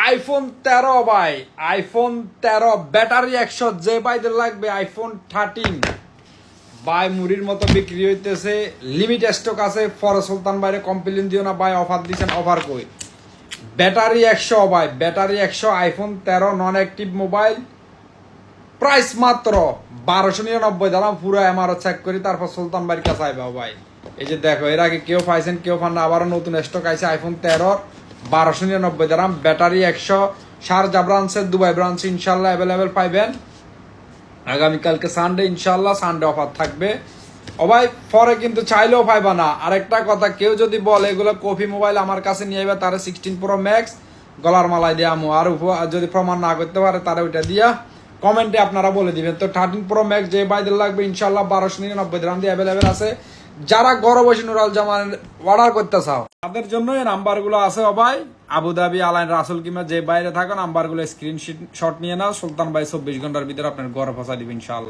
IPhone 13 ভাই, iPhone 13 battery 100, যে বাইদের লাগবে আইফোন 13 ভাই মুড়ির মতো বিক্রি হইতেছে। লিমিট স্টক আছে। ফরে সুলতান ভাইরে কমপ্লেন দিও না ভাই, অফার দিচ্ছেন। অফার কই? ব্যাটারি 100 ভাই, ব্যাটারি 100, আইফোন 13 নন অ্যাক্টিভ মোবাইল, প্রাইস মাত্র 1299 দিলাম। পুরো এমআরও চেক করি, তারপর সুলতান ভাইয়ের কাছে আইবা ভাই। এই যে দেখো, এর আগে কেউ পাইছেন কেউ পান না, আবারও নতুন স্টক আছে আইফোন 13 1299 দিলাম, ব্যাটারি 100, শারজা ব্রাঞ্চের, দুবাই ব্রাঞ্চে ইনশাল্লাহ অ্যাভেলেবেল পাইবেন। আগামীকালকে সানডে, ইনশাল্লাহ সানডে অফার থাকবে। ও ভাই পরে কিন্তু চাইলেও পাইবা না। আরেকটা কথা, কেউ যদি বলে এগুলো কপি মোবাইল আমার কাছে নিয়ে যাবে, তারা 16 প্রো ম্যাক্স গলার মালায় দিয়ে আমো। আর যদি প্রমাণ না করতে পারে তারা ওইটা দিয়া কমেন্টে আপনারা বলে দিবেন। তো 13 প্রো ম্যাক্স যে বাইদের লাগবে ইনশাল্লাহ 1299 দিরহাম দিয়ে অ্যাভেলেবেল আছে। যারা ঘরে বসে নুরাল জামান অর্ডার করতে চাও তাদের জন্য এই নাম্বারগুলো আছে। ও ভাই আবুধাবি, আলাইন, রাসুল কিংবা যে বাইরে থাকো, নাম্বারগুলো স্ক্রিনশট নিয়ে নাও। সুলতান ভাই 24 ঘন্টার ভিতরে আপনার ঘরে পৌঁছা দিবে ইনশাল্লাহ।